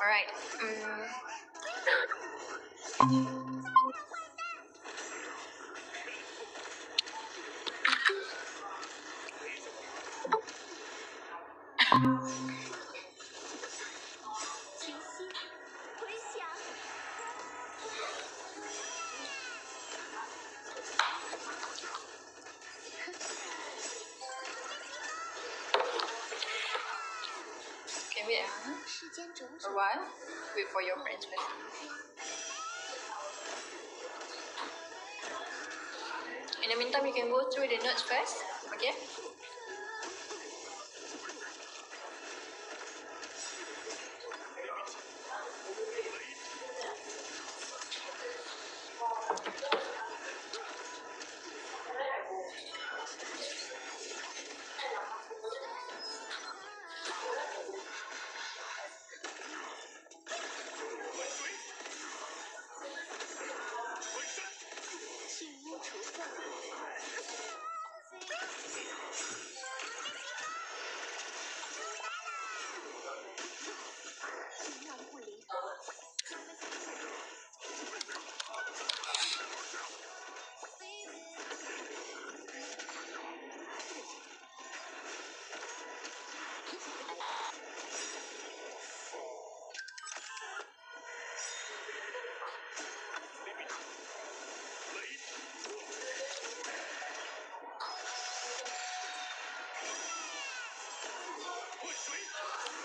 Alright. Okay, wait a while. Wait for your friends first. In the meantime, you can go through the notes first. Okay?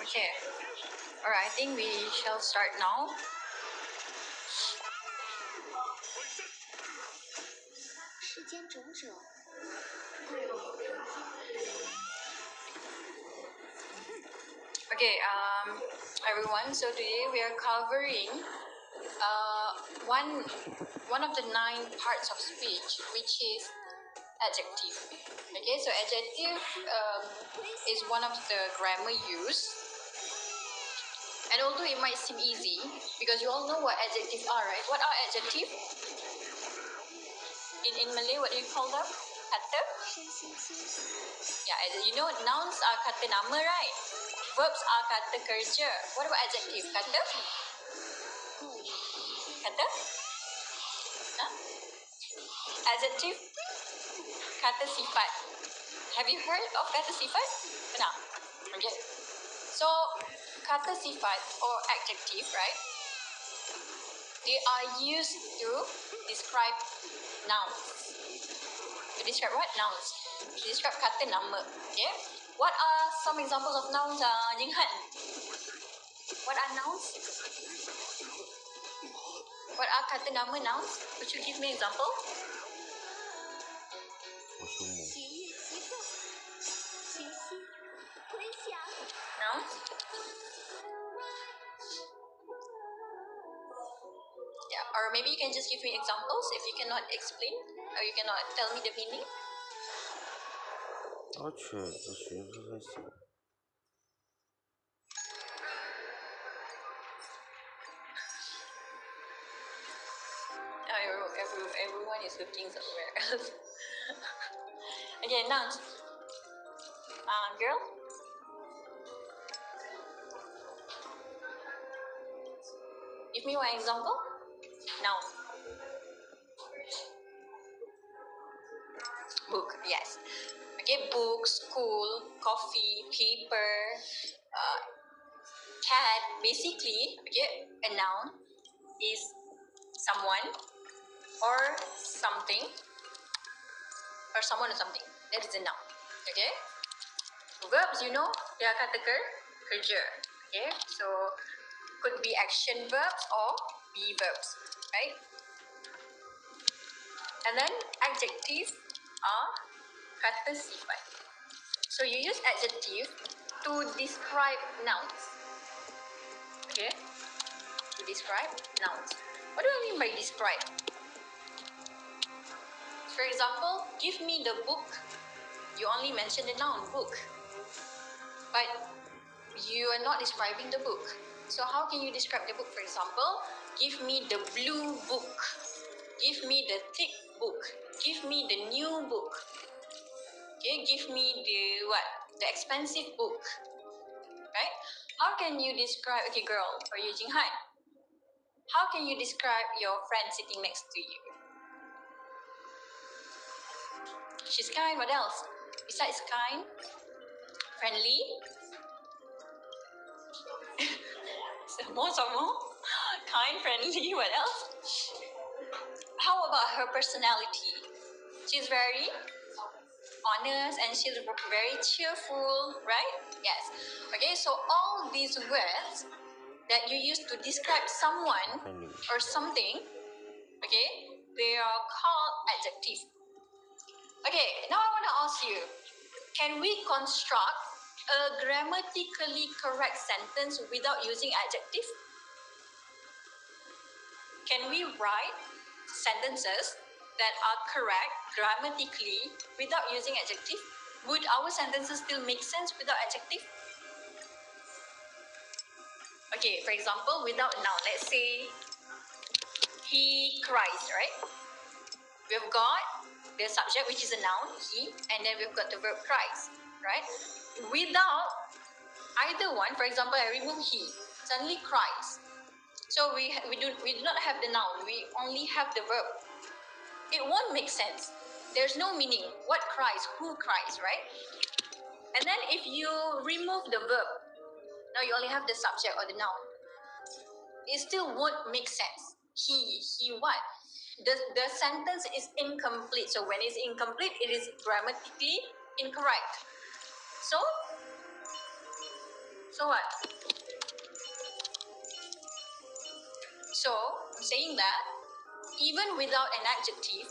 Okay. Alright, I think we shall start now. Okay, everyone, so today we are covering one of the 9 parts of speech, which is adjective. Okay, so adjective is one of the grammar used. And although it might seem easy, because you all know what adjectives are, right? What are adjectives? In Malay, what do you call them? Kata? Yeah, you know, nouns are kata nama, right? Verbs are kata kerja. What about adjective? Kata? Kata? Huh? Adjective? Kata sifat. Have you heard of kata sifat? Pernah? Okay. So, kata sifat or adjective, right? They are used to describe nouns. To describe what? Nouns. To describe kata nama. Okay? What are some examples of nouns, Jing Han? What are nouns? What are kata nama nouns? Could you give me an example? Nouns? Yeah, or maybe you can just give me examples if you cannot explain or you cannot tell me the meaning. Everyone is looking somewhere else. Okay, nouns. Girl? Give me one example. Noun. Book, yes. Okay, book, school, coffee, paper, cat. Basically, okay, a noun is someone or something or someone or something. That is a noun. Okay. Verbs, you know, they are kata kerja. Okay, so could be action verbs or be verbs, right? And then adjectives are kata sifat. So you use adjective to describe nouns. Okay? To describe nouns. What do I mean by describe? For example, give me the book. You only mention the noun book. But you are not describing the book. So how can you describe the book? For example, give me the blue book. Give me the thick book. Give me the new book. Okay, give me the what? The expensive book. Right? How can you describe, okay, girl, or you, Jinghan, how can you describe your friend sitting next to you? She's kind, what else? Besides kind, friendly, some more, kind, friendly, what else? How about her personality? She's very honest and she's very cheerful, right? Yes. Okay, so all these words that you use to describe someone or something, okay, they are called adjective. Okay, now I want to ask you, can we construct a grammatically correct sentence without using adjective? Can we write sentences that are correct grammatically without using adjective? Would our sentences still make sense without adjective? Okay, for example, without noun, let's say he cries, right? We've got the subject, which is a noun, he, and then we've got the verb cries, right? Without either one, for example, I remove he, suddenly cries. So we do not have the noun, we only have the verb. It won't make sense. There's no meaning. What cries? Who cries, right? And then if you remove the verb, now you only have the subject or the noun. It still won't make sense. He what? The sentence is incomplete. So when it's incomplete, it is grammatically incorrect. So what? So I'm saying that even without an adjective,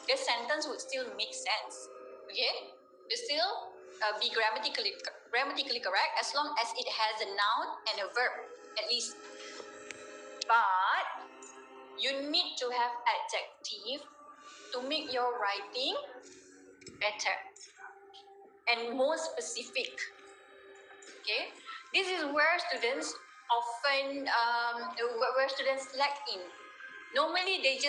the sentence would still make sense. Okay? It still be grammatically correct as long as it has a noun and a verb, at least. But you need to have adjective to make your writing better and more specific. Okay? This is where students often, where students lack in. Normally, they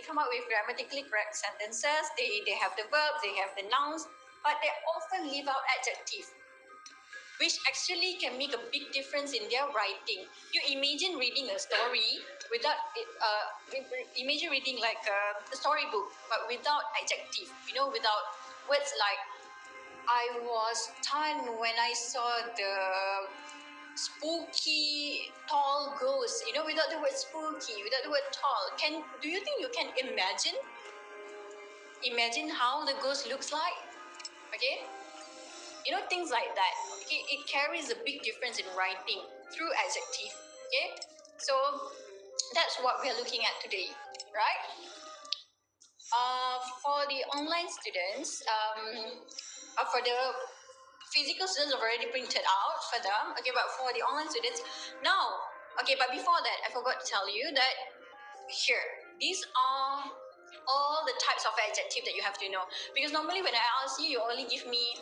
come up with grammatically correct sentences. They have the verbs, they have the nouns, but they often leave out adjective, which actually can make a big difference in their writing. You imagine reading a story without imagine reading like a storybook, but without adjective. Without words like "I was stunned when I saw the spooky tall ghost," without the word spooky, without the word tall. Do you think you can imagine how the ghost looks like? Okay, things like that. Okay, it carries a big difference in writing through adjective. Okay, so that's what we're looking at today, right? For the online students, for the physical students already printed out for them. Okay, but for the online students, now, okay, but before that, I forgot to tell you that here, these are all the types of adjective that you have to know. Because normally when I ask you, you only give me,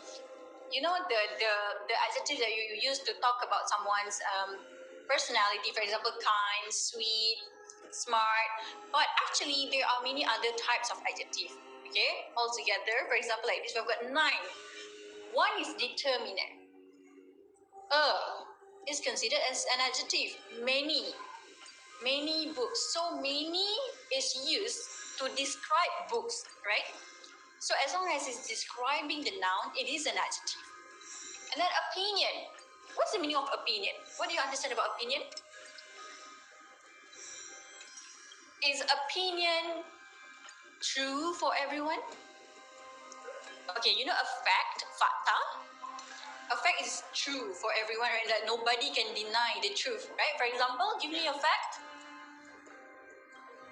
the adjective that you use to talk about someone's personality, for example, kind, sweet, smart. But actually, there are many other types of adjective. Okay, altogether, for example, like this, we've got 9. One is determinate. Is considered as an adjective. Many books. So many is used to describe books, right? So as long as it's describing the noun, it is an adjective. And then opinion. What's the meaning of opinion? What do you understand about opinion? Is opinion true for everyone? Okay, a fact, fakta. A fact is true for everyone, right? That nobody can deny the truth, right? For example, give me a fact.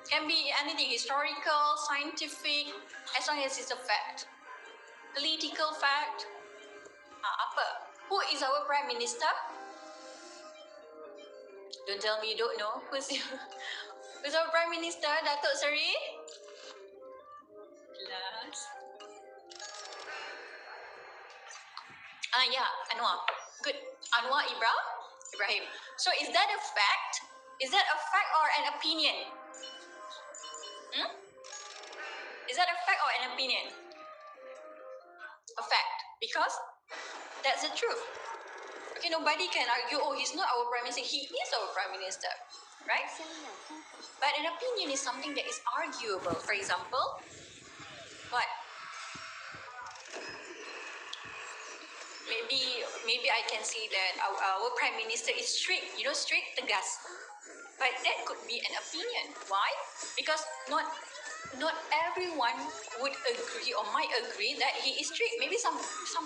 Can be anything, historical, scientific, as long as it's a fact. Political fact. Apa? Who is our Prime Minister? Don't tell me you don't know. Who's our Prime Minister? Datuk Seri? Plus. Yeah, Anwar. Good. Anwar Ibrahim. So is that a fact? Is that a fact or an opinion? Is that a fact or an opinion? A fact. Because that's the truth. Okay, nobody can argue, oh, he's not our Prime Minister. He is our Prime Minister, right? But an opinion is something that is arguable. For example, what? Maybe I can say that our Prime Minister is strict. You know, strict, tegas. But that could be an opinion. Why? Because not everyone would agree or might agree that he is strict. Maybe some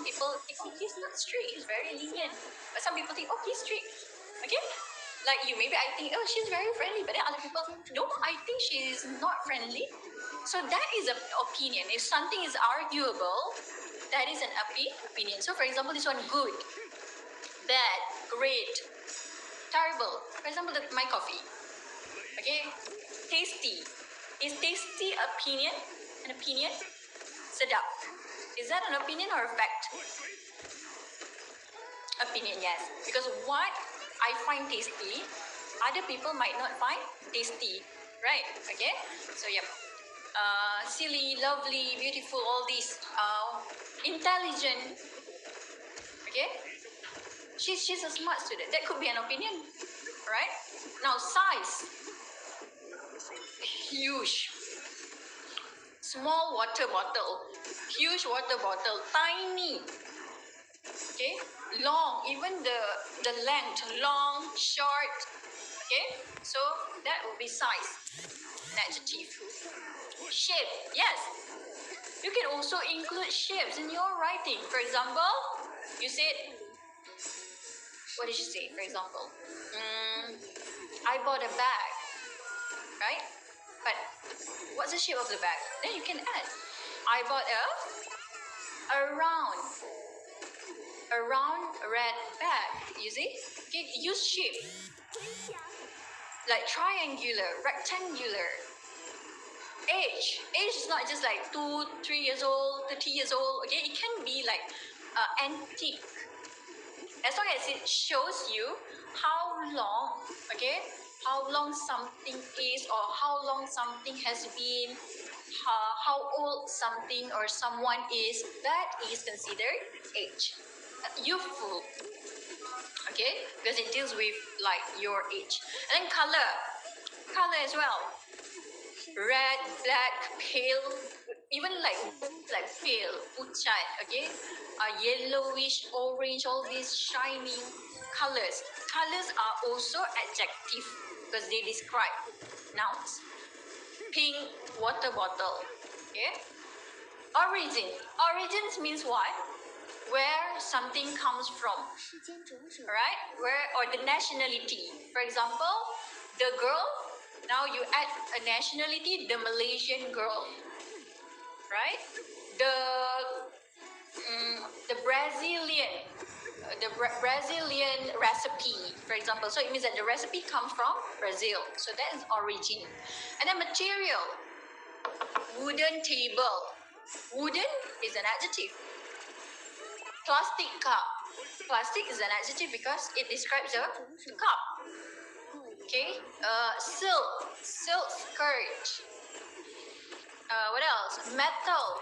people think, oh, he's not strict, he's very lenient. But some people think, oh, he's strict. Okay? Like you, maybe I think, oh, she's very friendly. But then other people, no, I think she's not friendly. So that is an opinion. If something is arguable, that is an opinion. So for example, this one, good, bad, great, terrible. For example, my coffee. Okay? Tasty. Is tasty an opinion? Sedap. Is that an opinion or a fact? Opinion, yes. Because what I find tasty, other people might not find tasty. Right? Okay? So, yep. Silly, lovely, beautiful, all these. Intelligent. Okay? She's a smart student. That could be an opinion. Right? Now, size. Huge. Small water bottle. Huge water bottle. Tiny. Okay? Long. Even the length. Long, short. Okay? So, that would be size. An adjective. Shape. Yes. You can also include shapes in your writing. For example, you said, what did you say? For example, I bought a bag, right? But what's the shape of the bag? Then you can add, I bought a round red bag. You see? Okay, use shape. Like triangular, rectangular. Age is not just like 2, 3 years old, 30 years old. Okay, it can be like antique. As long as it shows you how long, okay, how long something is, or how long something has been, how old something or someone is, that is considered age. Youthful, okay, because it deals with like your age. And then color as well. Red, black, pale, even like pale, pucat, okay, yellowish, orange, all these shining colors. Colors are also adjective because they describe nouns. Pink water bottle, okay. Origins means what? Where something comes from, right? Where, or the nationality. For example, the girl. Now you add a nationality, the Malaysian girl, right? The Brazilian, Brazilian recipe, for example. So it means that the recipe comes from Brazil. So that is origin. And then material, wooden table. Wooden is an adjective. Plastic cup. Plastic is an adjective because it describes a cup. Okay, silk skirt. What else? Metal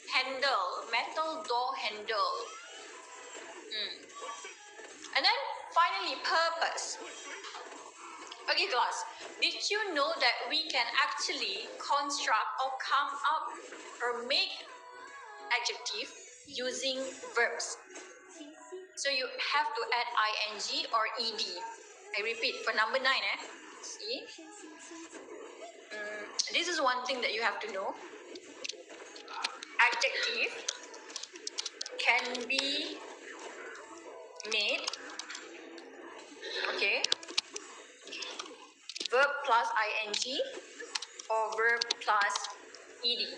handle, metal door handle. And then finally, purpose. Okay, class. Did you know that we can actually construct or come up or make adjective using verbs? So you have to add ing or ed. I repeat, for number 9, see? This is one thing that you have to know. Adjective can be made, okay, verb plus ing or verb plus ed.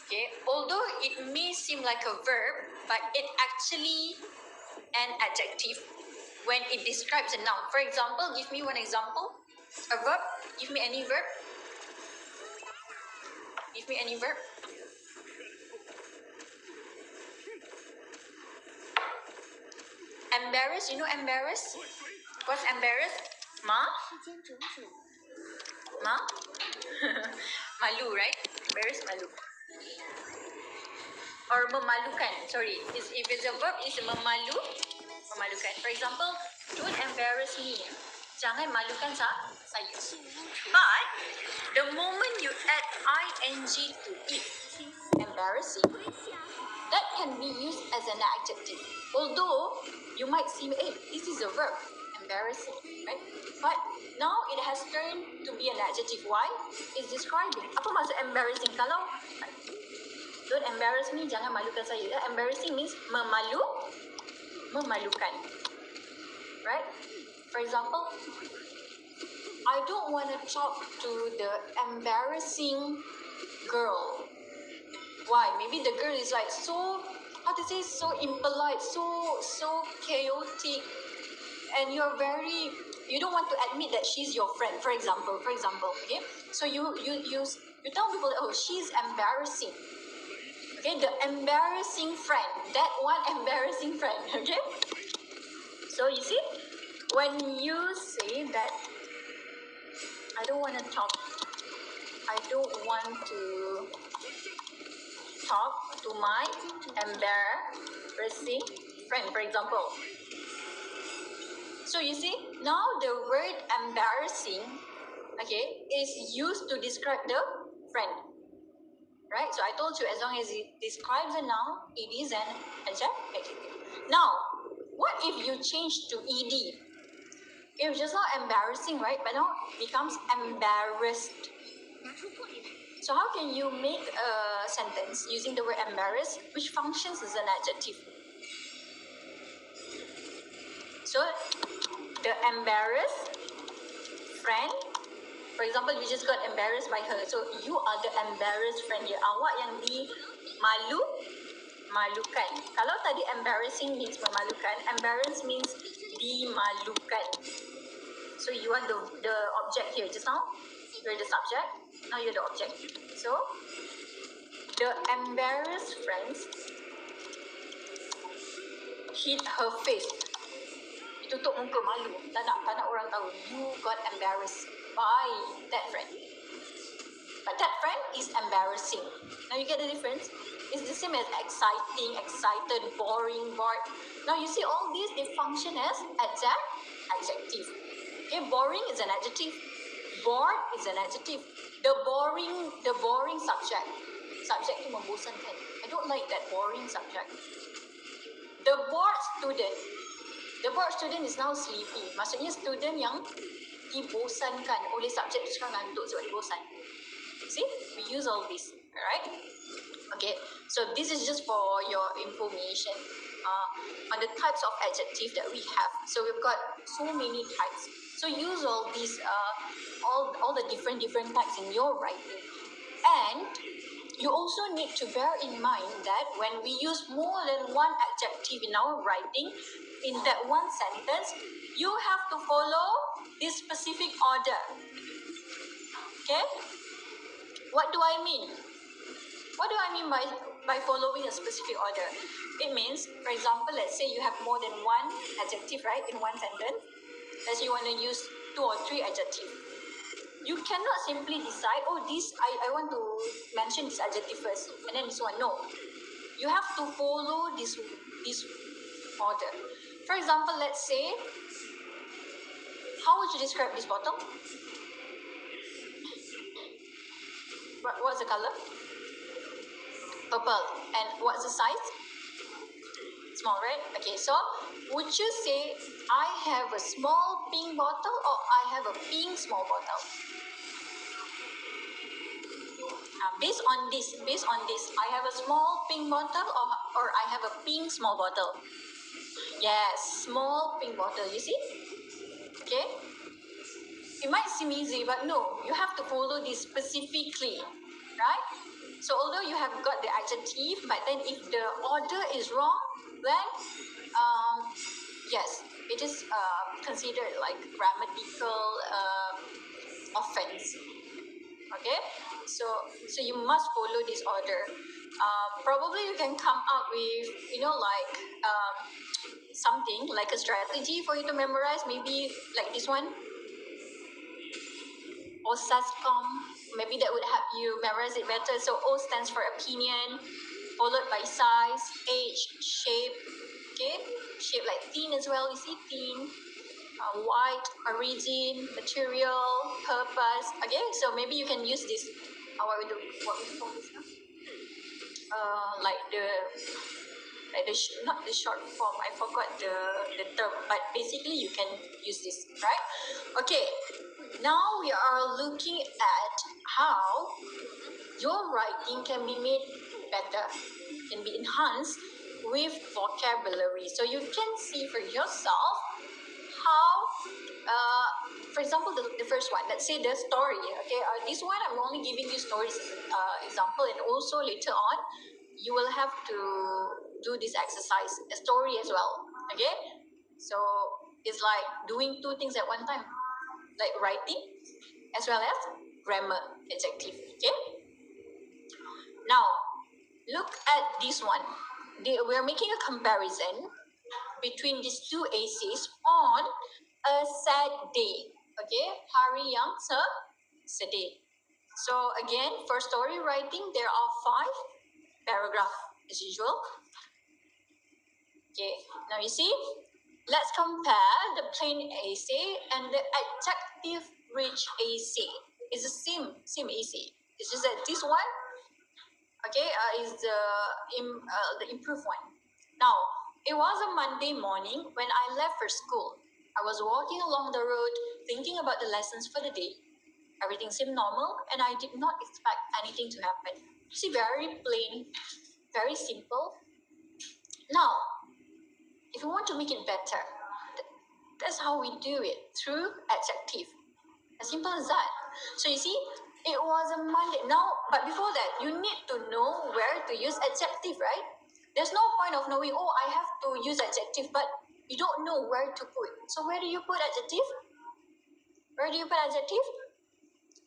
Okay, although it may seem like a verb, but it actually an adjective when it describes a noun. For example, give me one example. A verb. Give me any verb. Give me any verb. Embarrass. You know embarrass? What's embarrass? Ma? Malu, right? Embarrass, malu. or memalukan. Sorry, if it's a verb, it's memalukan. For example, don't embarrass me. Jangan malukan saya. But the moment you add ing to it, embarrassing, that can be used as an adjective. Although you might see, hey, this is a verb, embarrassing, right? But now it has turned to be an adjective. Why? It's describing. Apa maksud embarrassing? Kalau don't embarrass me, jangan malukan saya. Embarrassing means memalukan, right? For example, I don't want to talk to the embarrassing girl. Why? Maybe the girl is like so, how to say, so impolite, so chaotic, and you don't want to admit that she's your friend. For example, okay. So you tell people, oh, she's embarrassing. Okay, the embarrassing friend, that one embarrassing friend. Okay. So you see, when you say that, I don't want to talk to my embarrassing friend, for example. So you see, now the word embarrassing, okay, is used to describe the friend, right? So I told you, as long as it describes a noun, it is an adjective. Now, what if you change to ed? It was just not embarrassing, right? But now it becomes embarrassed. So how can you make a sentence using the word embarrassed, which functions as an adjective? So the embarrassed friend, for example, you just got embarrassed by her. So you are the embarrassed friend here. Awak yang malukan. Kalau tadi embarrassing means memalukan, embarrassed means dimalukan. So you are the object here. Just now, you're the subject. Now you're the object. So the embarrassed friends hid her face. Tutup muka, malu. Tak nak orang tahu. You got embarrassed by that friend. But that friend is embarrassing. Now you get the difference? It's the same as exciting, excited, boring, bored. Now you see all these, they function as adjective. Okay, boring is an adjective. Bored is an adjective. The boring subject. Subject itu membosankan. I don't like that boring subject. The bored student is now sleepy. Maksudnya student yang dibosankan oleh subjek itu sekarang ngantuk sebab dia bosan. See, we use all this, alright? Okay, so this is just for your information on the types of adjective that we have. So we've got so many types. So use all these, all the different types in your writing. And you also need to bear in mind that when we use more than one adjective in our writing, in that one sentence, you have to follow this specific order. Okay? What do I mean? What do I mean by following a specific order? It means, for example, let's say you have more than one adjective, right, in one sentence. Let's say you want to use 2 or 3 adjectives. You cannot simply decide, oh, this, I want to mention this adjective first, and then this one. No. You have to follow this order. For example, let's say, how would you describe this bottle? What's the color? Purple. And what's the size? Small, right? Okay, so would you say, I have a small pink bottle or I have a pink small bottle? Based on this, I have a small pink bottle or I have a pink small bottle. Yes, small pink bottle, you see? Okay? It might seem easy, but no, you have to follow this specifically, right? So although you have got the adjective, but then if the order is wrong, then yes, it is considered like grammatical offense. Okay, so you must follow this order. Probably you can come up with, like something like a strategy for you to memorize, maybe like this one, OSASCOM. Maybe that would help you memorize it better. So O stands for opinion, followed by size, age, shape, okay, shape like thin as well, you see thin, white, origin, material, purpose, okay, so maybe you can use this, what we call this now? Like not the short form, I forgot the term, but basically you can use this, right? Okay, now we are looking at how your writing can be made better, can be enhanced with vocabulary. So you can see for yourself how, for example, the first one, let's say the story, okay, this one I'm only giving you stories as an example, and also later on, you will have to do this exercise, a story as well, okay? So it's like doing two things at one time, like writing as well as grammar, adjective, okay? Now, look at this one. We're making a comparison between these two essays on a sad day, okay? Hari yang sedih. So again, for story writing, there are 5 paragraphs as usual. Okay, now you see, let's compare the plain essay and the adjective-rich essay. It's the same essay. It's just that this one, okay, is the improved one. Now, it was a Monday morning when I left for school. I was walking along the road, thinking about the lessons for the day. Everything seemed normal, and I did not expect anything to happen. See, very plain, very simple. Now, if you want to make it better, that's how we do it, through adjective. As simple as that. So you see, it was a Monday. Now, but before that, you need to know where to use adjective, right? There's no point of knowing, oh, I have to use adjective, but you don't know where to put. So where do you put adjective? Where do you put adjective?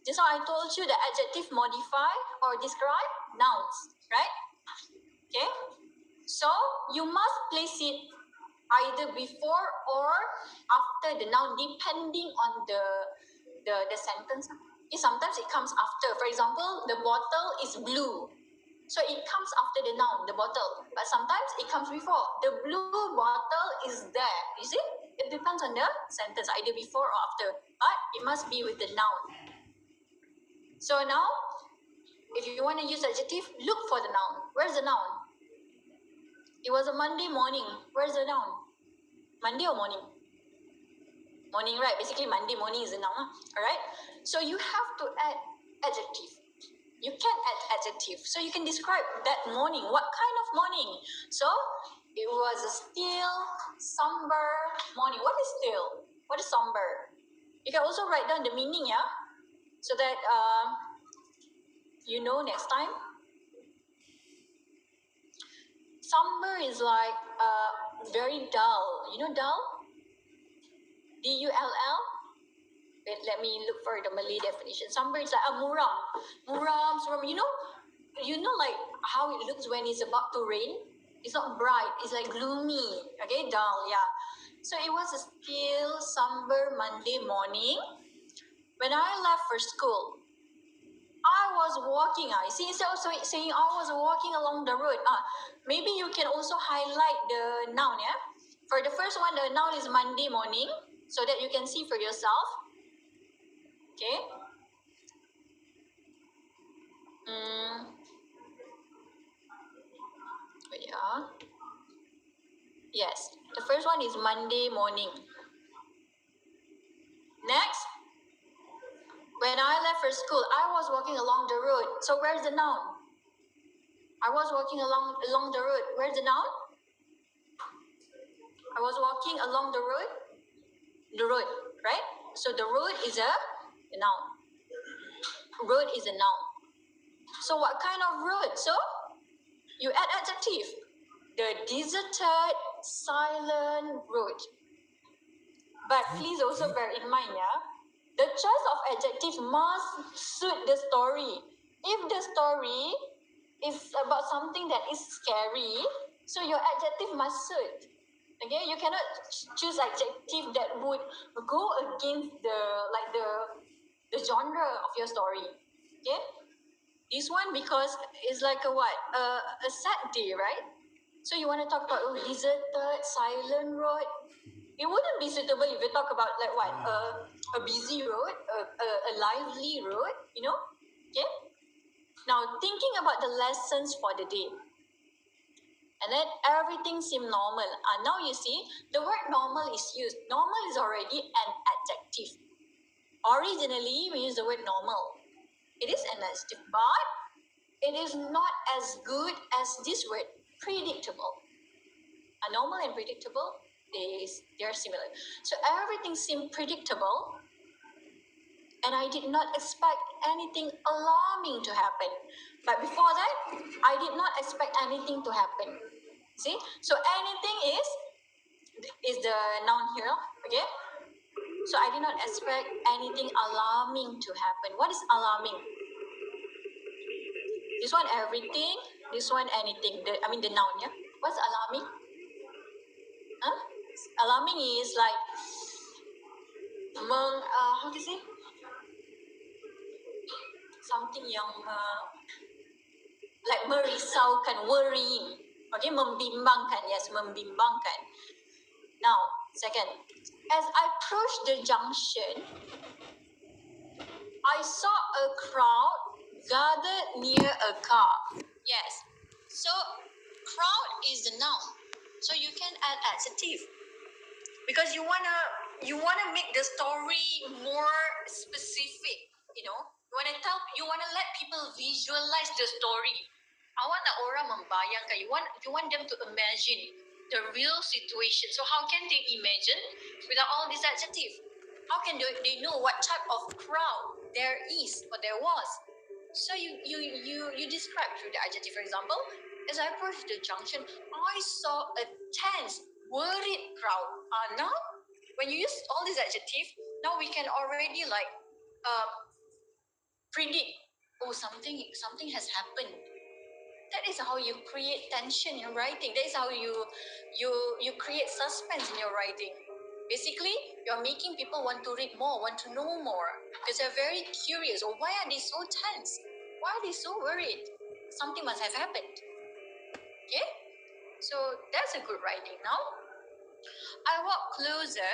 Just now I told you that adjective modify or describe nouns, right? Okay? So you must place it either before or after the noun, depending on the sentence. Okay, sometimes it comes after. For example, the bottle is blue. So it comes after the noun, the bottle. But sometimes it comes before. The blue bottle is there. You see? It depends on the sentence, either before or after. But it must be with the noun. So now, if you want to use adjective, look for the noun. Where's the noun? It was a Monday morning. Where's the noun? Monday or morning? Morning, right? Basically, Monday morning is the noun. Alright? So you have to add adjective. You can add adjective. So you can describe that morning. What kind of morning? So, it was a still, somber morning. What is still? What is somber? You can also write down the meaning, yeah? So that you know next time. Somber is like very dull. You know dull? D-U-L-L? Wait, let me look for the Malay definition. Somber is like muram. Muram. You know like how it looks when it's about to rain? It's not bright. It's like gloomy. Okay, dull, yeah. So it was a still, somber Monday morning when I left for school. I was walking. You see, instead of saying I was walking along the road, maybe you can also highlight the noun, yeah? For the first one, the noun is Monday morning, so that you can see for yourself. Okay? Yeah. Yes, the first one is Monday morning. Next, when I left for school, I was walking along the road. So where's the noun? I was walking along the road. Where's the noun? I was walking along the road. The road, right? So the road is a noun. Road is a noun. So what kind of road? So you add adjective. The deserted, silent road. But please also bear in mind, yeah, the choice of adjective must suit the story. If the story is about something that is scary, so your adjective must suit. Okay, you cannot choose adjective that would go against the genre of your story. Okay. This one because it's like a what? A sad day, right? So you want to talk about deserted, silent road. It wouldn't be suitable if you talk about like what? A busy road, a lively road, you know? Okay? Now thinking about the lessons for the day. And then everything seemed normal. Now you see, the word normal is used. Normal is already an adjective. Originally, we use the word normal. It is an adjective, but it is not as good as this word, predictable. Normal and predictable, they are similar. So everything seemed predictable, and I did not expect anything alarming to happen. But before that, I did not expect anything to happen. See? So anything is the noun here, okay? So I did not expect anything alarming to happen. What is alarming? This one everything, this one anything. The noun, yeah? What's alarming? Huh? Alarming is like how to say? Something yang like merisaukan, worrying. Okay, membimbangkan. Yes, membimbangkan. Now, second, as I approached the junction, I saw a crowd gathered near a car. Yes. So, crowd is the noun. So you can add adjective because you wanna make the story more specific. You wanna let people visualize the story. Awak nak orang membayangkan. You want them to imagine the real situation. So how can they imagine without all these adjectives? How can they know what type of crowd there is or there was? So you describe through the adjective. For example, as I approached the junction, I saw a tense, worried crowd. Now, when you use all these adjectives, now we can already predict. Oh, something has happened. That is how you create tension in writing. That is how you create suspense in your writing. Basically, you're making people want to read more, want to know more, because they're very curious. Oh, why are they so tense? Why are they so worried? Something must have happened. Okay? So that's a good writing. Now, I walk closer.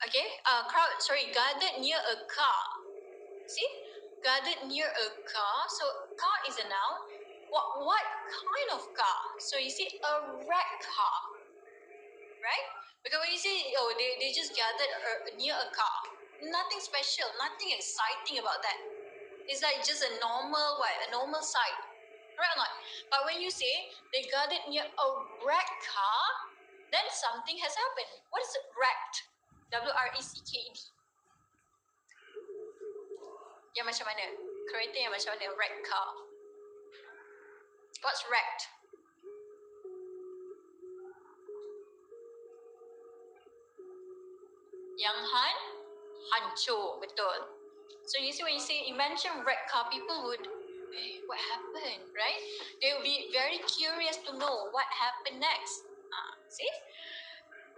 Okay? Gathered near a car. See? Gathered near a car. So car is a noun. What kind of car? So you see a red car, right? Because when you say, oh, they just gathered near a car, nothing special, nothing exciting about that. It's like just a normal sight, right or not? But when you say they gathered near a red car, then something has happened. What is wrecked? WRECKED. Yang macam mana? Kereta yang macam mana? Wrecked car. What's wrecked? Yang hancur, betul. So you see when you mention wrecked car, people would, what happened, right? They will be very curious to know what happened next. See?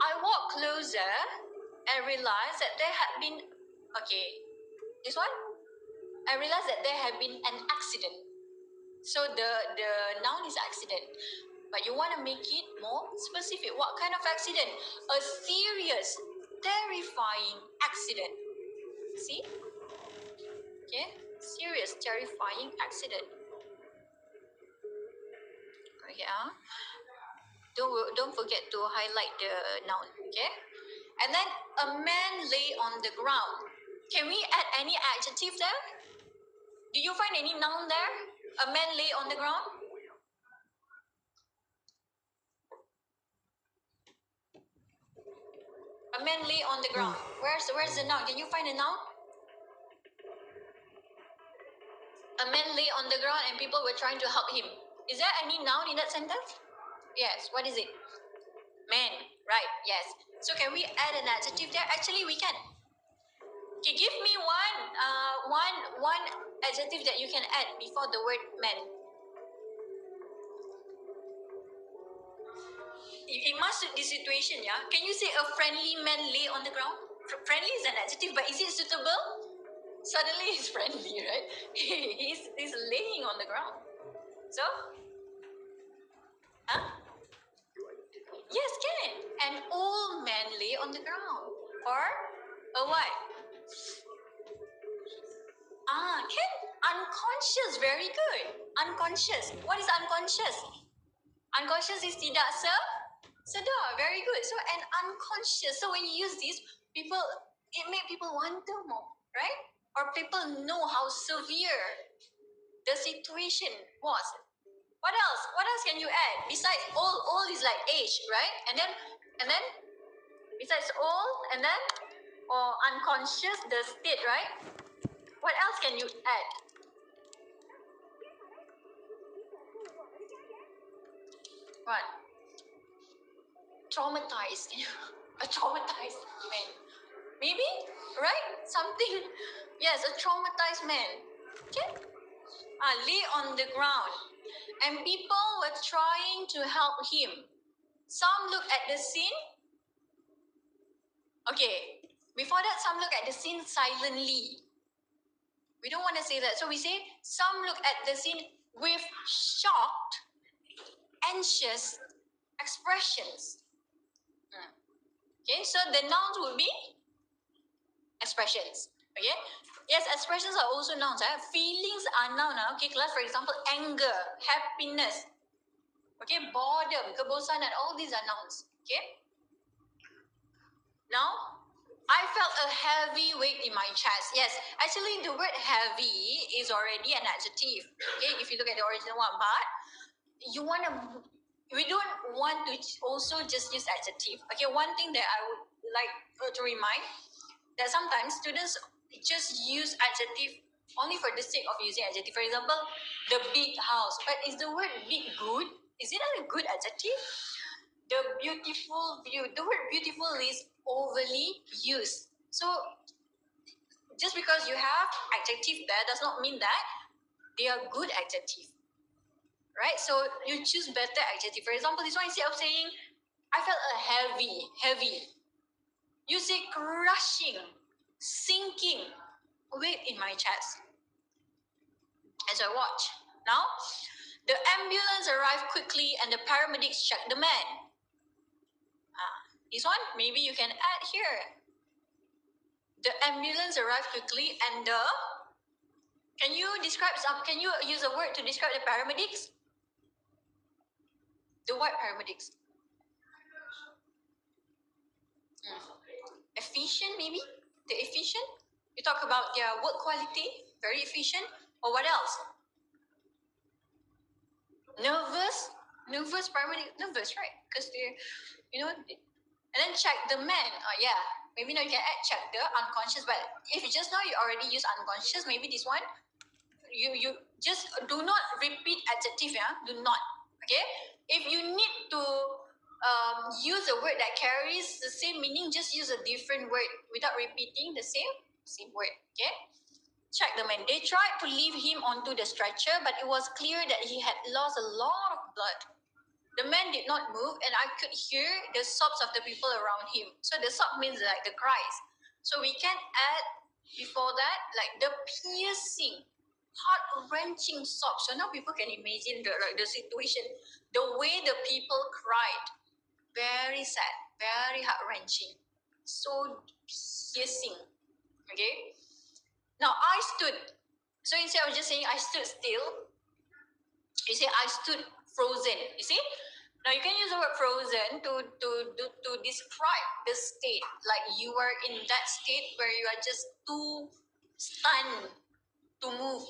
I walked closer and realized that there had been, this one? I realized that there had been an accident. So the noun is accident. But you want to make it more specific. What kind of accident? A serious, terrifying accident. See? Okay? Serious, terrifying accident. Okay, Don't forget to highlight the noun, okay? And then a man lay on the ground. Can we add any adjective there? Do you find any noun there? A man lay on the ground? A man lay on the ground. Where's the noun? Can you find a noun? A man lay on the ground and people were trying to help him. Is there any noun in that sentence? Yes. What is it? Man. Right. Yes. So can we add an adjective there? Actually, we can. Okay, give me one adjective that you can add before the word man. It must suit the situation, yeah? Can you say a friendly man lay on the ground? Friendly is an adjective, but is it suitable? Suddenly he's friendly, right? He's laying on the ground. So, huh? Yes, can. An old man lay on the ground. Or a what? Can. Unconscious, very good. Unconscious. What is unconscious? Unconscious is tidak sedar. Very good. So an unconscious. So when you use this, it make people wonder more, right? Or people know how severe the situation was. What else? What else can you add? Besides old is like age, right? And then besides old, and then or unconscious, the state, right? What else can you add? What? Traumatized. A traumatized man. Maybe, right? Something. Yes, a traumatized man. Okay. Lay on the ground. And people were trying to help him. Some look at the scene. Okay. Before that, some look at the scene silently. We don't want to say that. So we say some look at the scene with shocked, anxious expressions. Okay, so the nouns would be expressions. Okay, yes, expressions are also nouns. Feelings are noun. Okay, class, for example, anger, happiness. Okay, boredom, kebosanan, all these are nouns. Okay, now I felt a heavy weight in my chest. Yes, actually, the word heavy is already an adjective. Okay, if you look at the original one, but we don't want to also just use adjective. Okay, one thing that I would like to remind that sometimes students just use adjective only for the sake of using adjective. For example, the big house. But is the word big good? Is it a good adjective? The beautiful view. The word beautiful is overly used. So just because you have adjective there does not mean that they are good adjective. Right? So you choose better adjective. For example, this one, instead of saying, I felt a heavy, you say crushing, sinking weight in my chest. As I watch. Now, the ambulance arrived quickly and the paramedics checked the man. This one, maybe you can add here. The ambulance arrived quickly and can you use a word to describe the paramedics? The what paramedics? Efficient, maybe? The efficient? You talk about their work quality, very efficient. Or what else? Nervous paramedic, nervous, right? Because they, and then check the man. Yeah, maybe now you can add check the unconscious. But if just now you already use unconscious, maybe this one, you just do not repeat adjective. Yeah, do not. Okay, if you need to use a word that carries the same meaning, just use a different word without repeating the same word. Okay. Check the man. They tried to leave him onto the stretcher, but it was clear that he had lost a lot of blood. The man did not move, and I could hear the sobs of the people around him. So the sob means like the cries. So we can add before that like the piercing, heart-wrenching sobs. So now people can imagine the situation, the way the people cried. Very sad, very heart-wrenching, so piercing. Okay. Now I stood. So instead of just saying I stood still, you say I stood frozen. You see? Now you can use the word frozen to describe the state. Like you are in that state where you are just too stunned to move,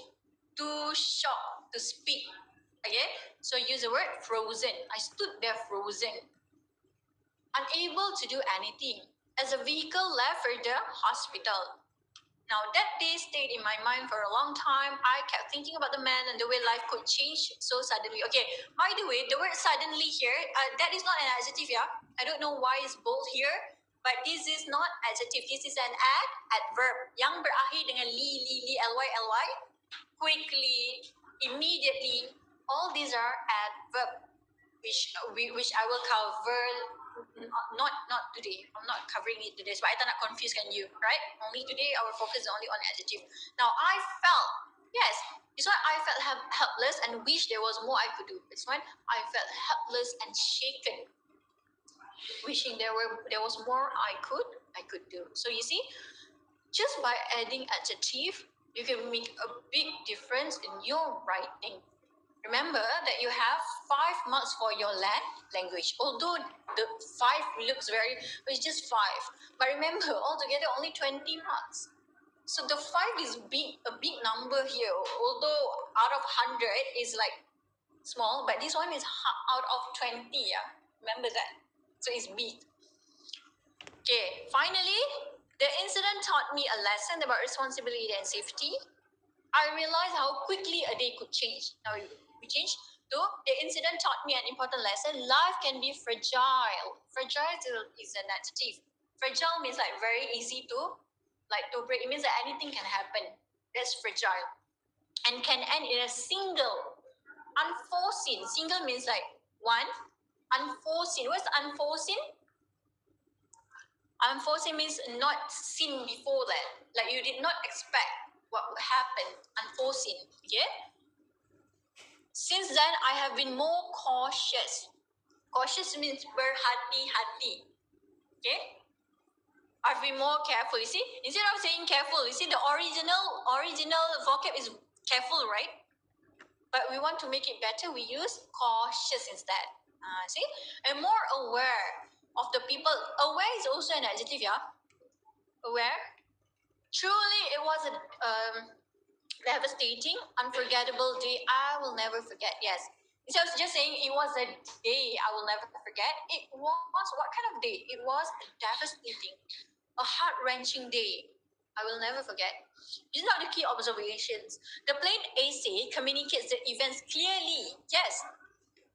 too shocked to speak. Okay? So use the word frozen. I stood there frozen. Unable to do anything. As a vehicle left for the hospital. Now, that day stayed in my mind for a long time. I kept thinking about the man and the way life could change so suddenly. Okay, by the way, the word suddenly here, that is not an adjective, yeah? I don't know why it's bold here, but this is not adjective. This is an adverb. Yang berakhir dengan li, ly. Quickly, immediately. All these are adverb, which I will cover not today. I'm not covering it today. So I tak nak confuse you, right? Only today our focus is only on adjective. Now I felt, yes, this one I felt helpless and wish there was more I could do. This one I felt helpless and shaken, wishing there was more I could do. So you see, just by adding adjective, you can make a big difference in your writing. Remember that you have 5 marks for your language. Although the 5 looks it's just 5. But remember, altogether only 20 marks. So the 5 is a big number here. Although out of 100 is like small, but this one is out of 20. Yeah, remember that. So it's big. Okay, finally, the incident taught me a lesson about responsibility and safety. I realized how quickly a day could change. Now we change to the incident taught me an important lesson. Life can be fragile. Fragile is an adjective. Fragile means like very easy to break. It means that anything can happen. That's fragile. And can end in a single, unforeseen. Single means like one. Unforeseen. What's unforeseen? Unforeseen means not seen before that. Like you did not expect what would happen. Unforeseen. Okay? Since then, I have been more cautious. Cautious means berhati-hati. Okay? I've been more careful. You see, instead of saying careful, you see the original vocab is careful, right? But we want to make it better. We use cautious instead. See, and more aware of the people. Aware is also an adjective, yeah. Aware. Truly, it was a devastating, unforgettable day I will never forget. Yes. So I was just saying it was a day I will never forget. It was what kind of day? It was devastating, a heart-wrenching day I will never forget. These are the key observations. The plain essay communicates the events clearly. Yes.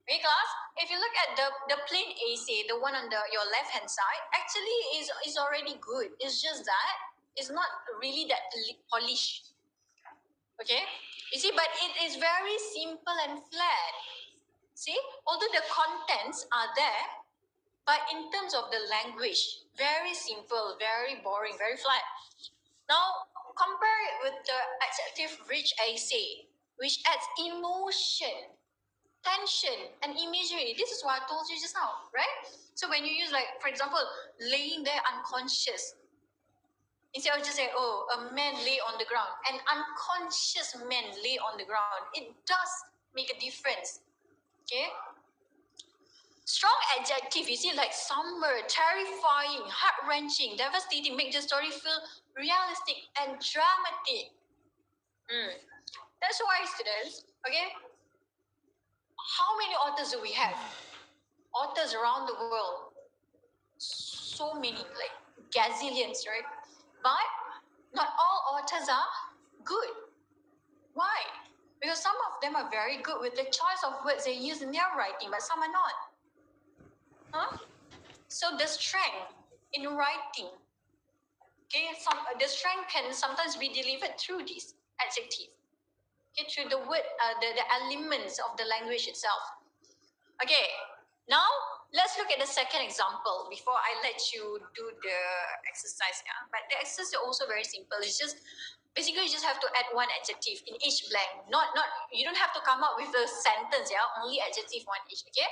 Okay, class. If you look at the plain essay, the one on your left-hand side, actually is already good. It's just that it's not really that polished. Okay, you see, but it is very simple and flat. See, although the contents are there, but in terms of the language, very simple, very boring, very flat. Now, compare it with the adjective-rich essay, which adds emotion, tension, and imagery. This is what I told you just now, right? So when you use, like, for example, laying there unconscious, instead of just saying, oh, a man lay on the ground, an unconscious man lay on the ground, it does make a difference. Okay? Strong adjective, you see, like somber, terrifying, heart-wrenching, devastating, make the story feel realistic and dramatic. That's why, students, okay, how many authors do we have? Authors around the world. So many, like gazillions, right? But not all authors are good. Why? Because some of them are very good with the choice of words they use in their writing, but some are not. So the strength in writing, okay, the strength can sometimes be delivered through this adjective, okay, through the word, the elements of the language itself. Okay, now let's look at the second example before I let you do the exercise. Yeah, but the exercise is also very simple. It's just basically you just have to add one adjective in each blank. Not you don't have to come up with a sentence. Yeah, only adjective one each. Okay.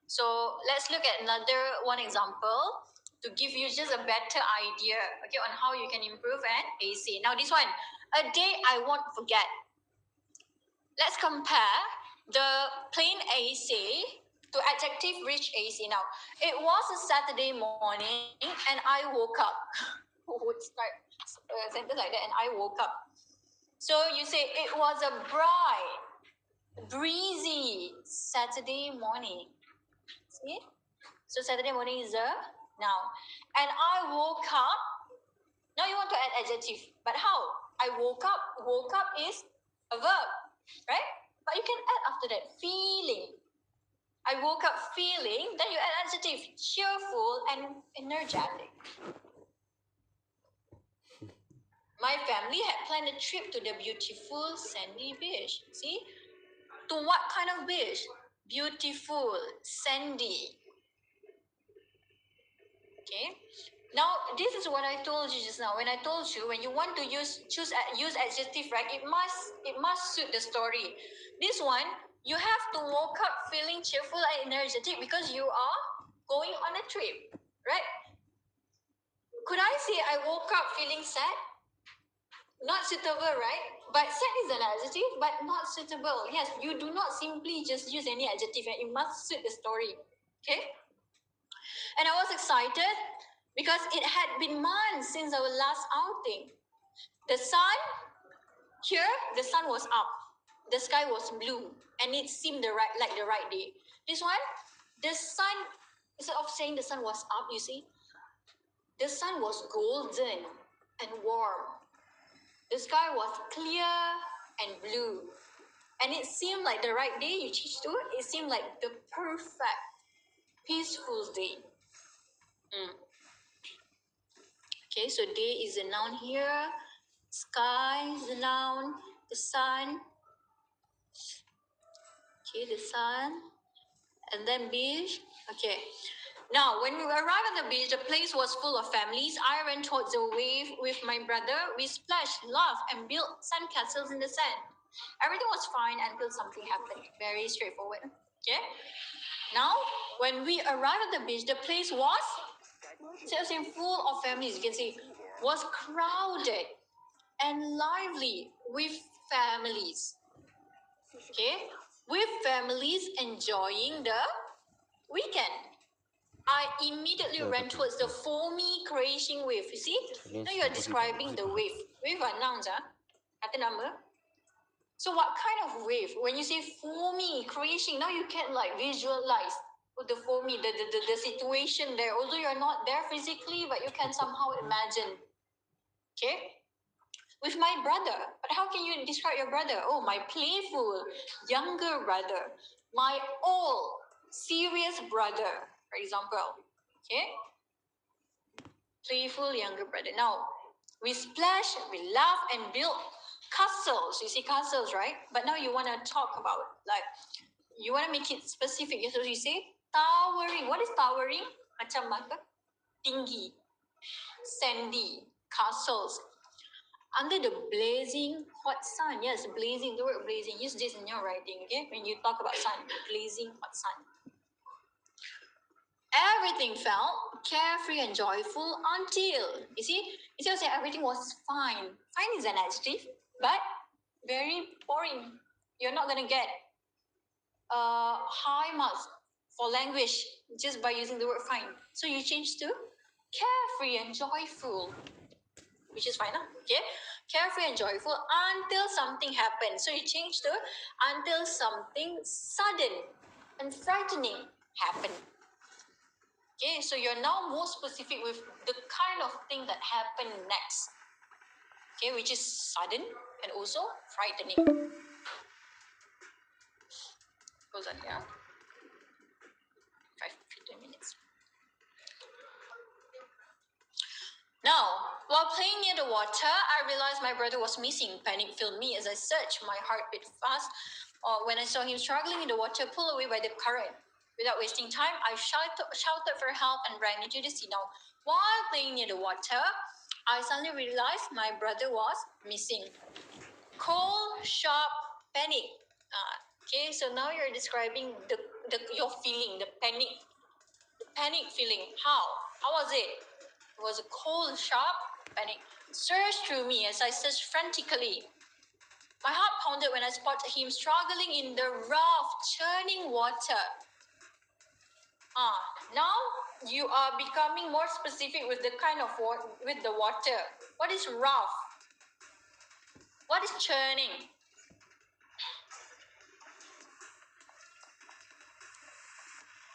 So let's look at another one example to give you just a better idea, okay, on how you can improve an essay. Now this one, a day I won't forget. Let's compare the plain essay to adjective-rich essay. Now, it was a Saturday morning and I woke up. Who would start a sentence like that? And I woke up. So you say it was a bright, breezy Saturday morning. See? So Saturday morning is a noun. And I woke up. Now you want to add adjective. But how? I woke up. Woke up is a verb, right? But you can add after that, feeling. I woke up feeling, then you add adjective, cheerful and energetic. My family had planned a trip to the beautiful sandy beach. See? To what kind of beach? Beautiful, sandy. Okay. Now, this is what I told you just now. When I told you, when you want to use adjective, right? It must suit the story. This one, you have to woke up feeling cheerful and energetic because you are going on a trip, right? Could I say I woke up feeling sad? Not suitable, right? But sad is an adjective, but not suitable. Yes, you do not simply just use any adjective, and it must suit the story. Okay? And I was excited because it had been months since our last outing. The sun, here, the sun was up. The sky was blue, and it seemed like the right day. This one, the sun, instead of saying the sun was up, you see, the sun was golden and warm. The sky was clear and blue. And it seemed like the right day you changed to it. It seemed like the perfect, peaceful day. Okay, so day is a noun here. Sky is a noun. The sun. Okay, the sun. And then beach. Okay. Now, when we arrived at the beach, the place was full of families. I ran towards the wave with my brother. We splashed, laughed, and built sandcastles in the sand. Everything was fine until something happened. Very straightforward. Okay? Now, when we arrived at the beach, the place was full of families. You can see, was crowded and lively with families. Okay? With families enjoying the weekend. I immediately ran towards the foamy, crashing wave. You see? Now you are describing the wave. Wave are nouns, kata nama. So what kind of wave? When you say foamy, crashing, now you can like visualize the foamy, the situation there. Although you're not there physically, but you can somehow imagine. Okay? With my brother. But how can you describe your brother? Oh, my playful, younger brother. My old, serious brother, for example. Okay? Playful younger brother. Now, we splash, we laugh, and build castles. You see castles, right? But now you want to talk about, like, you want to make it specific. So you say towering. What is towering? Macam apa? Tinggi. Sandy. Castles. Under the blazing hot sun. Yes, blazing. The word blazing. Use this in your writing, okay? When you talk about sun. Blazing hot sun. Everything felt carefree and joyful until, you see, instead of saying everything was fine. Fine is an adjective, but very boring. You're not going to get high marks for language just by using the word fine. So you change to carefree and joyful, which is fine, okay? Carefree and joyful until something happened. So you change to until something sudden and frightening happened. Okay, so you're now more specific with the kind of thing that happened next. Okay, which is sudden and also frightening. Goes on here. 15 minutes. Now, while playing near the water, I realized my brother was missing. Panic filled me as I searched. My heart beat fast when I saw him struggling in the water, pulled away by the current. Without wasting time, I shouted for help and ran into the sea. Now, while playing near the water, I suddenly realized my brother was missing. Cold, sharp, panic. Okay, so now you're describing your feeling, the panic feeling. How was it? It was a cold, sharp panic surged through me as I searched frantically. My heart pounded when I spotted him struggling in the rough, churning water. Now you are becoming more specific with the kind of with the water. What is rough? What is churning?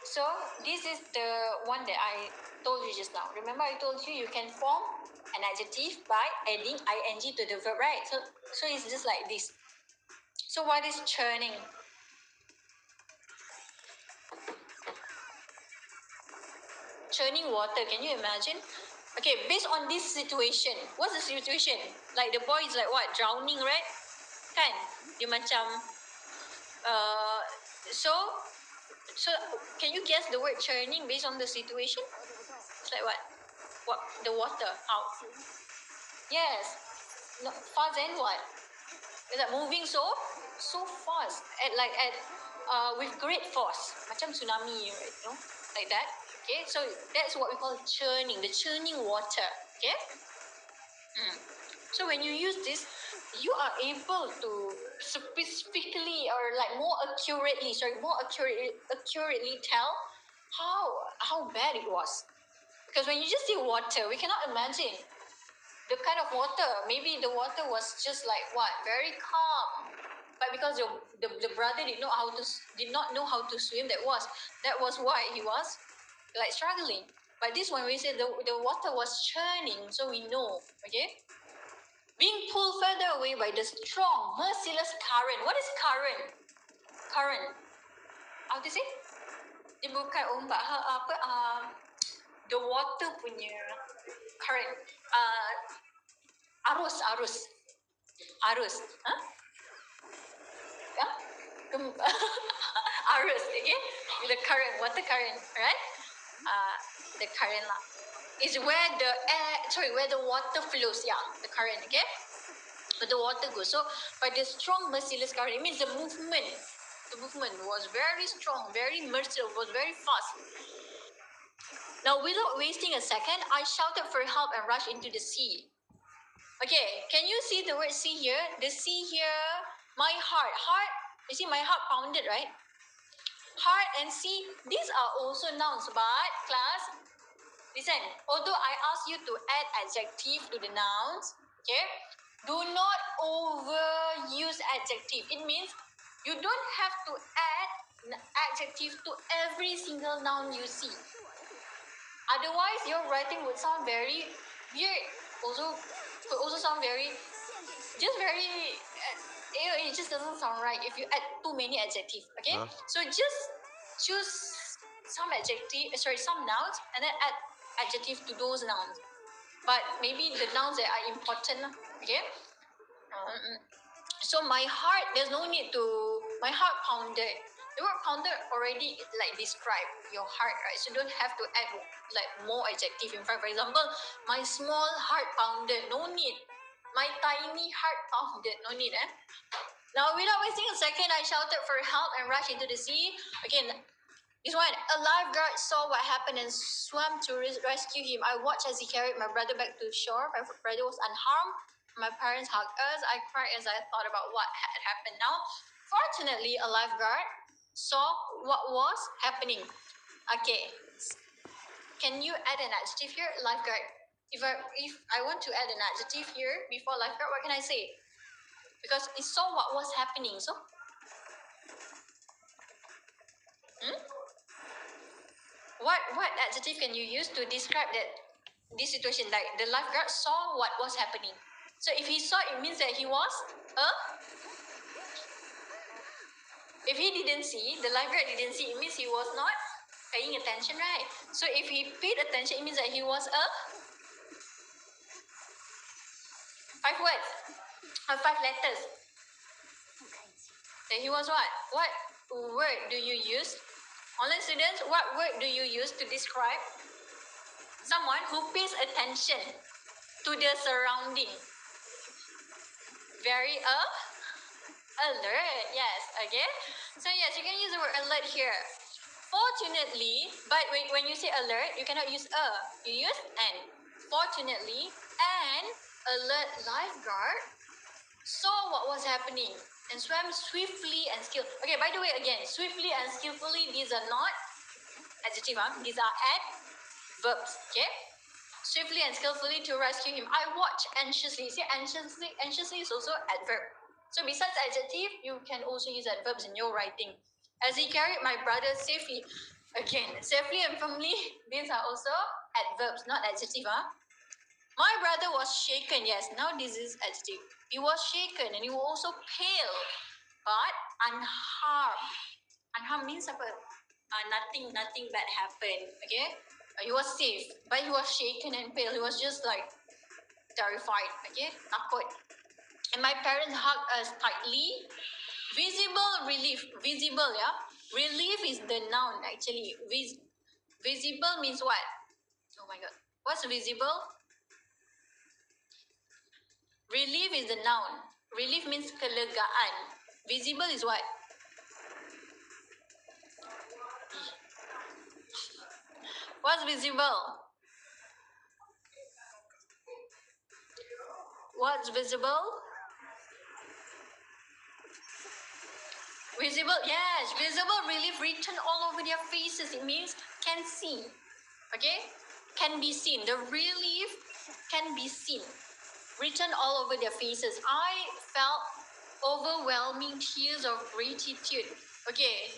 So this is the one that I told you just now. Remember I told you you can form an adjective by adding ing to the verb, right? So it's just like this. So what is churning? Churning water, can you imagine? Okay, based on this situation, what's the situation? Like the boy is like what? Drowning, right? Kan? Dia macam so can you guess the word churning based on the situation? It's like what? What? The water. How? Yes. No, fast and what? It's like moving so fast with great force, macam tsunami, right? Like that. Okay, so that's what we call churning, the churning water. Okay. So when you use this, you are able to specifically or like more accurately tell how bad it was. Because when you just see water, we cannot imagine the kind of water. Maybe the water was just like what, very calm, but because the brother did not know how to swim, that was why he was like struggling. But this one, we say the water was churning, so we know. Okay, being pulled further away by the strong, merciless current. What is current? Current. How to say? Dia bukan ombak. The water punya current. Arus. Huh? Yeah? Arus, okay? The current, water current, right? The current lah. Is where the water flows, yeah, the current, okay? Where the water goes. So, by the strong merciless current, it means the movement was very strong, very merciless, was very fast. Now, without wasting a second, I shouted for help and rushed into the sea. Okay, can you see the word sea here? The sea here, my heart. You see my heart pounded, right? Heart and sea, these are also nouns, but class, listen, although I ask you to add adjective to the nouns, okay, do not overuse adjective. It means you don't have to add an adjective to every single noun you see. Otherwise, your writing would sound very weird. Could also sound very, it just doesn't sound right if you add too many adjectives. Okay, so just choose some nouns and then add adjective to those nouns. But maybe the nouns that are important. Okay. So my heart, there's no need to. My heart pounded. The word pounded already like describe your heart, right? So you don't have to add like more adjective in front. For example, my small heart pounded. No need. My tiny heart pounded. No need, eh? Now, without wasting a second, I shouted for help and rushed into the sea. Again, this one, a lifeguard saw what happened and swam to rescue him. I watched as he carried my brother back to shore. My brother was unharmed. My parents hugged us. I cried as I thought about what had happened. Now, fortunately, a lifeguard saw what was happening. Okay, can you add an adjective here? Lifeguard. If I want to add an adjective here before lifeguard, what can I say? Because it saw what was happening. So, what adjective can you use to describe this situation? Like the lifeguard saw what was happening. So if he saw, it means that he was if he didn't see, the lifeguard didn't see, it means he was not paying attention, right? So if he paid attention, it means that he was 5 words, 5 letters. Then he was what? What word do you use? Online students, what word do you use to describe someone who pays attention to the surrounding? Very alert, yes, okay. So yes, you can use the word alert here. Fortunately, but when you say alert, you cannot use you use an. Fortunately, an alert lifeguard saw what was happening and swam swiftly and skillfully. Okay, by the way, again, swiftly and skillfully, these are not adjective, these are adverbs, okay? Swiftly and skillfully to rescue him. I watched anxiously. See, anxiously is also adverb. So besides adjective, you can also use adverbs in your writing. As he carried my brother safely. Again, safely and firmly, these are also adverbs, not adjective. My brother was shaken. Yes, now this is adjective. He was shaken and he was also pale, but unharmed. Unharmed means apa? Nothing bad happened. Okay, he was safe, but he was shaken and pale. He was just like terrified. Okay, takut. And my parents hugged us tightly. Visible relief. Visible, yeah. Relief is the noun actually. Visible means what? Oh, my god. What's visible? Relief is the noun. Relief means kelegaan. Visible is what? What's visible? What's visible? Visible, yes. Visible relief written all over their faces. It means can see. Okay? Can be seen. The relief can be seen. Written all over their faces. I felt overwhelming tears of gratitude. Okay,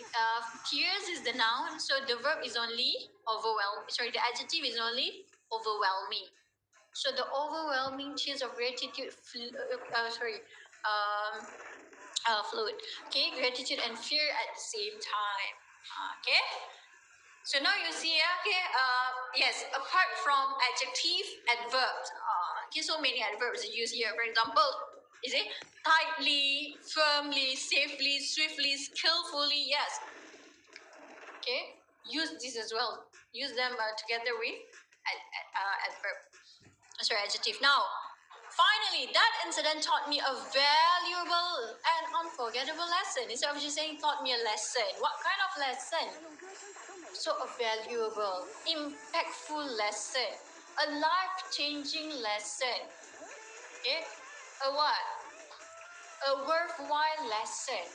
tears is the noun, so the verb is only the adjective is only overwhelming. So the overwhelming tears of gratitude flowed. Okay, gratitude and fear at the same time. Okay. So now you see, okay, yes, apart from adjective, adverbs. Okay, so many adverbs used here. For example, is it tightly, firmly, safely, swiftly, skillfully? Yes. Okay, use this as well. Use them together with adverb. Sorry, adjective. Now, finally, that incident taught me a valuable and unforgettable lesson. Instead of just saying taught me a lesson, what kind of lesson? So a valuable, impactful lesson, a life-changing lesson. Okay, a what? A worthwhile lesson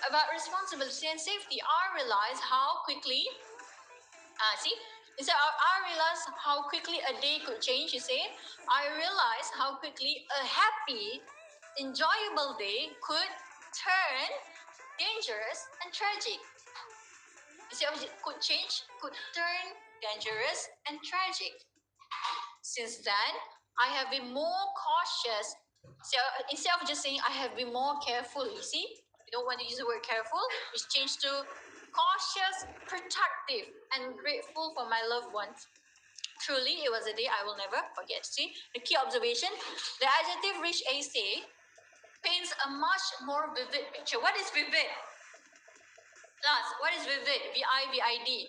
about responsibility and safety. I realized how quickly. Instead I realized how quickly a day could change. You see, I realized how quickly a happy, enjoyable day could turn dangerous and tragic. Instead of could change, could turn dangerous and tragic. Since then, I have been more cautious. So instead of just saying I have been more careful, you see, you don't want to use the word careful, it's changed to cautious, protective, and grateful for my loved ones. Truly, it was a day I will never forget. See, the key observation, the adjective rich AC paints a much more vivid picture. What is vivid? Plus, what is vivid? V-I-V-I-D.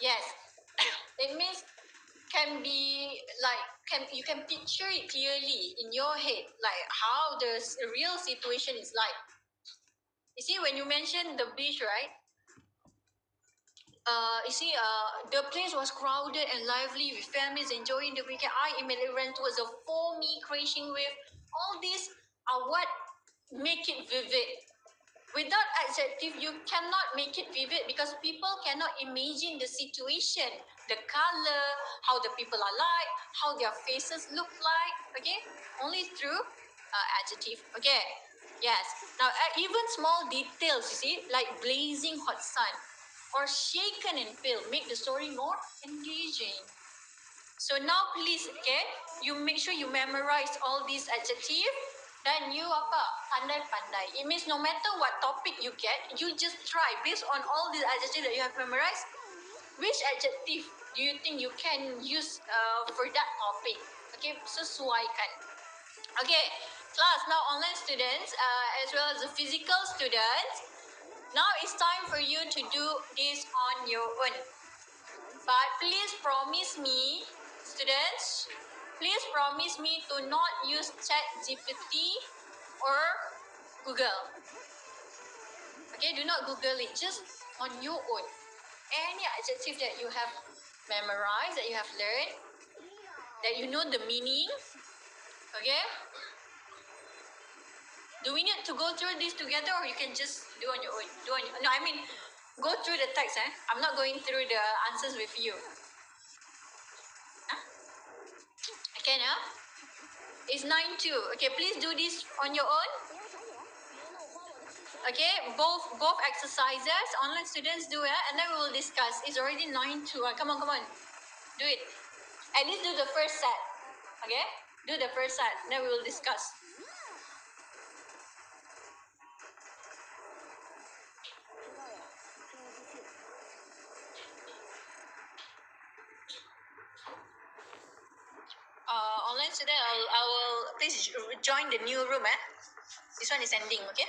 Yes, it means can be like you can picture it clearly in your head, like how the real situation is like. You see, when you mentioned the beach, right? The place was crowded and lively with families enjoying the weekend. I immediately ran towards the foamy, crashing wave. All these are what make it vivid. Without adjective, you cannot make it vivid because people cannot imagine the situation, the color, how the people are like, how their faces look like. Okay, only through adjective. Okay, yes. Now, even small details, you see, like blazing hot sun or shaken and pale, make the story more engaging. So now, please, okay, you make sure you memorize all these adjectives. Then you apa? Pandai-pandai. It means no matter what topic you get, you just try based on all these adjectives that you have memorized. Which adjective do you think you can use for that topic? Okay, sesuaikan. Okay, class. Now online students as well as the physical students. Now it's time for you to do this on your own. But please promise me, students, please promise me to not use ChatGPT or Google. Okay, do not Google it, just on your own. Any adjective that you have memorized, that you have learned, that you know the meaning, okay? Do we need to go through this together or you can just do on your own? No, I mean, go through the text. I'm not going through the answers with you. Okay, now? It's 9-2. Okay, please do this on your own. Okay, both exercises, online students do it, and then we will discuss. It's already 9-2. Come on. Do it. At least do the first set. Okay? Do the first set, then we will discuss. Online student, I will please join the new room. This one is ending, okay?